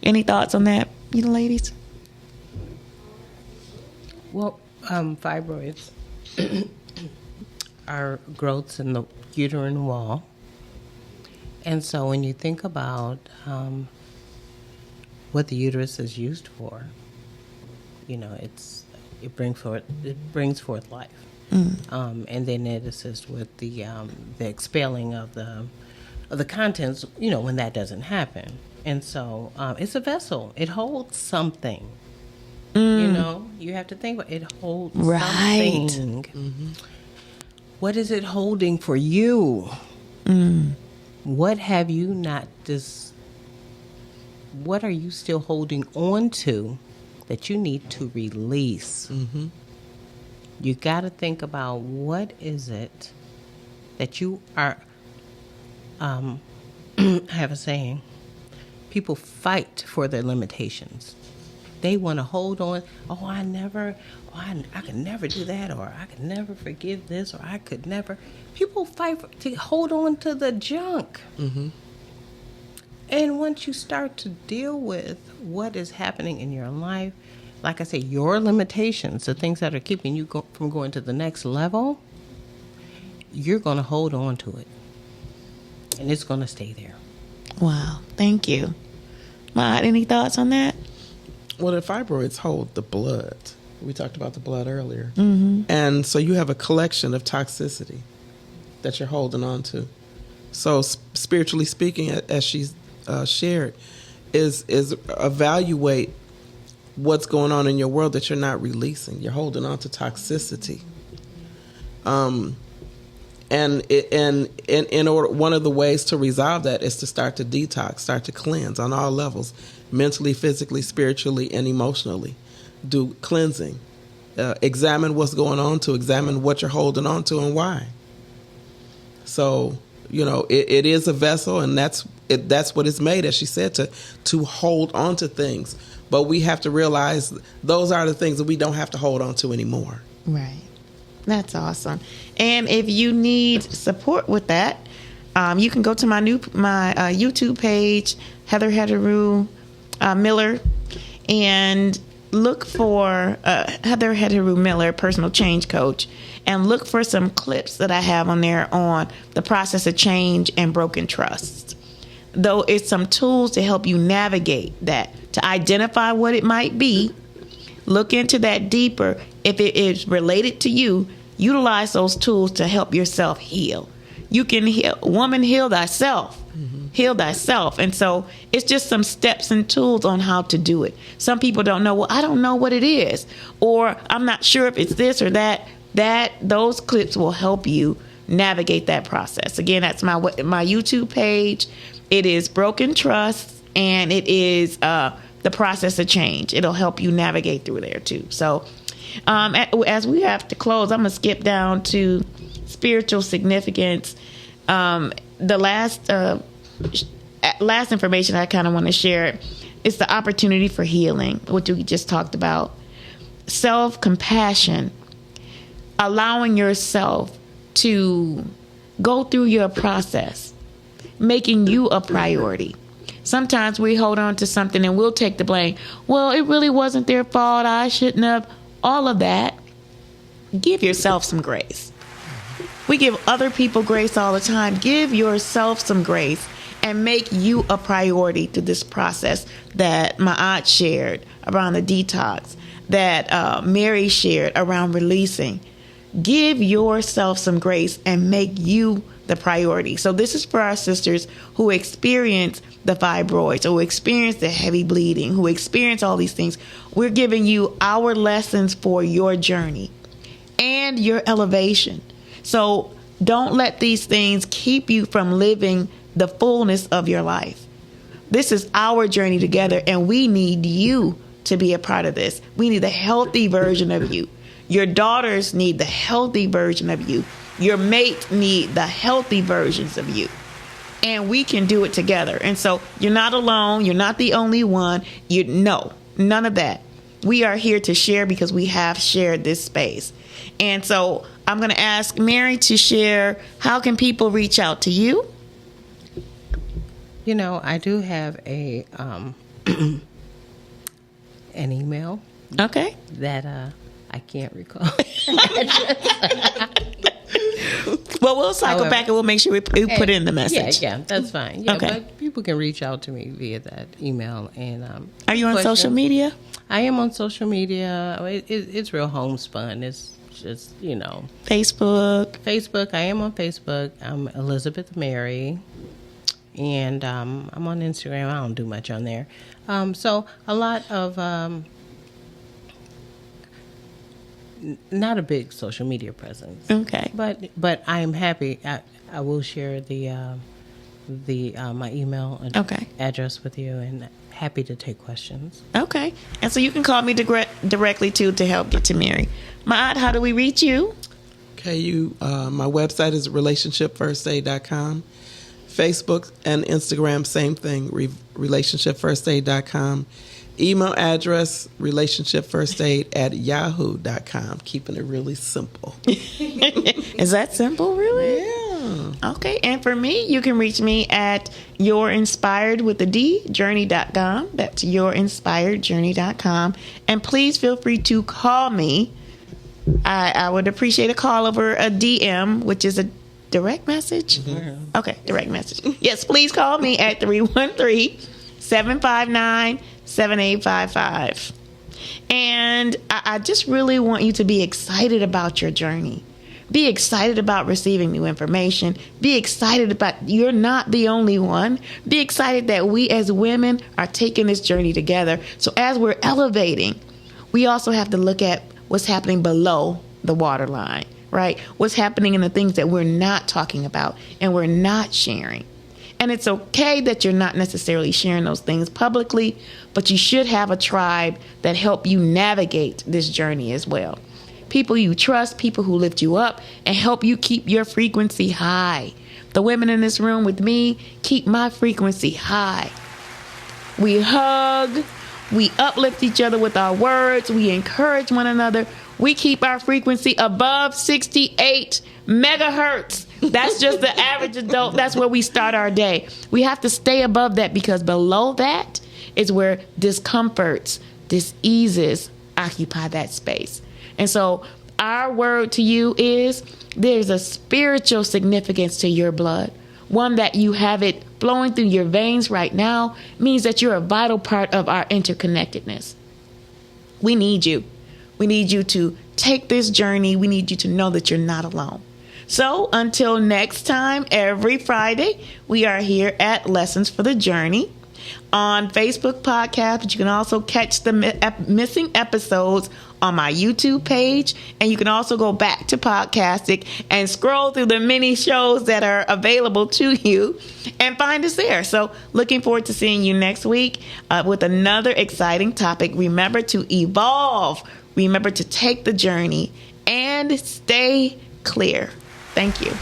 Any thoughts on that, you ladies? Well, fibroids are growths in the uterine wall. And so when you think about what the uterus is used for, it brings forth life. And then it assists with the expelling of the contents, when that doesn't happen. And so it's a vessel. It holds something. You have to think about it. It holds something. Mm-hmm. What is it holding for you? What have you not what are you still holding on to that you need to release? Mm-hmm. You got to think about what is it that you are, I have a saying, people fight for their limitations. They want to hold on. Oh, I could never do that, or I could never forgive this, or I could never. People fight to hold on to the junk. Mm-hmm. And once you start to deal with what is happening in your life, like I say, your limitations, the things that are keeping you from going to the next level, you're going to hold on to it. And it's going to stay there. Wow. Thank you. Maud, any thoughts on that? Well, the fibroids hold the blood. We talked about the blood earlier. Mm-hmm. And so you have a collection of toxicity that you're holding on to. So spiritually speaking, as she's shared, is evaluate what's going on in your world that you're not releasing. You're holding on to toxicity. And in order, one of the ways to resolve that is to start to detox, start to cleanse on all levels, mentally, physically, spiritually, and emotionally. Do cleansing. Examine what's going on, to examine what you're holding on to and why. So, it is a vessel, and that's what it's made, as she said, to hold on to things. But we have to realize those are the things that we don't have to hold on to anymore. Right. That's awesome. And if you need support with that, you can go to my YouTube page, Heather Hederu Miller, and look for Heather Hederu Miller, personal change coach, and look for some clips that I have on there on the process of change and broken trust. Though it's some tools to help you navigate that, to identify what it might be, look into that deeper. If it is related to you, utilize those tools to help yourself heal. You can heal. Woman, heal thyself. Mm-hmm. Heal thyself. And so it's just some steps and tools on how to do it. Some people don't know, well, I don't know what it is, or I'm not sure if it's this or that. Those clips will help you navigate that process. Again, that's my YouTube page. It is Broken Trust, and it is the process of change. It'll help you navigate through there too. So as we have to close, I'm going to skip down to spiritual significance. The last information I kind of want to share is the opportunity for healing, which we just talked about. Self-compassion, allowing yourself to go through your process, making you a priority. Sometimes we hold on to something and we'll take the blame. Well, it really wasn't their fault. I shouldn't have. All of that. Give yourself some grace. We give other people grace all the time. Give yourself some grace and make you a priority through this process that my aunt shared around the detox, that Mary shared around releasing. Give yourself some grace and make you the priority. So this is for our sisters who experience the fibroids, who experience the heavy bleeding, who experience all these things. We're giving you our lessons for your journey and your elevation. So don't let these things keep you from living the fullness of your life. This is our journey together, and we need you to be a part of this. We need the healthy version of you. Your daughters need the healthy version of you. Your mate need the healthy versions of you. And we can do it together. And so you're not alone. You're not the only one. No, none of that. We are here to share because we have shared this space. And so I'm going to ask Mary to share, how can people reach out to you? I do have an email. Okay. That I can't recall. Well, we'll cycle back and we'll make sure we put it in the message. Yeah, that's fine. Yeah, okay. But people can reach out to me via that email. And are you on social media? I am on social media. It's real homespun. It's just, Facebook. I am on Facebook. I'm Elizabeth Mary. And I'm on Instagram. I don't do much on there. So a lot of... not a big social media presence. Okay. But I am happy. I will share the my email address with you, and happy to take questions. Okay. And so you can call me directly to help get to Mary. Maud, how do we reach you? Okay, my website is relationshipfirstaid.com. Facebook and Instagram, same thing, relationshipfirstaid.com. Email address, relationshipfirstaid@yahoo.com. Keeping it really simple. Is that simple, really? Yeah. Okay, and for me, you can reach me at yourinspiredjourney.com. That's yourinspiredjourney.com. And please feel free to call me. I would appreciate a call over a DM, which is a direct message. Mm-hmm. Okay, direct message. Yes, please call me at 313-759-7855. And I just really want you to be excited about your journey. Be excited about receiving new information. Be excited about you're not the only one. Be excited that we as women are taking this journey together. So as we're elevating, we also have to look at what's happening below the waterline, right? What's happening in the things that we're not talking about and we're not sharing. And it's okay that you're not necessarily sharing those things publicly, but you should have a tribe that help you navigate this journey as well. People you trust, people who lift you up and help you keep your frequency high. The women in this room with me keep my frequency high. We hug, we uplift each other with our words, we encourage one another. We keep our frequency above 68 megahertz. That's just the average adult. That's where we start our day. We have to stay above that because below that is where discomforts, diseases occupy that space. And so our word to you is there's a spiritual significance to your blood. One that you have it flowing through your veins right now means that you're a vital part of our interconnectedness. We need you. We need you to take this journey. We need you to know that you're not alone. So until next time, every Friday, we are here at Lessons for the Journey on Facebook podcast, but you can also catch the missing episodes on my YouTube page. And you can also go back to Podcastic and scroll through the many shows that are available to you and find us there. So looking forward to seeing you next week with another exciting topic. Remember to evolve. Remember to take the journey and stay clear. Thank you.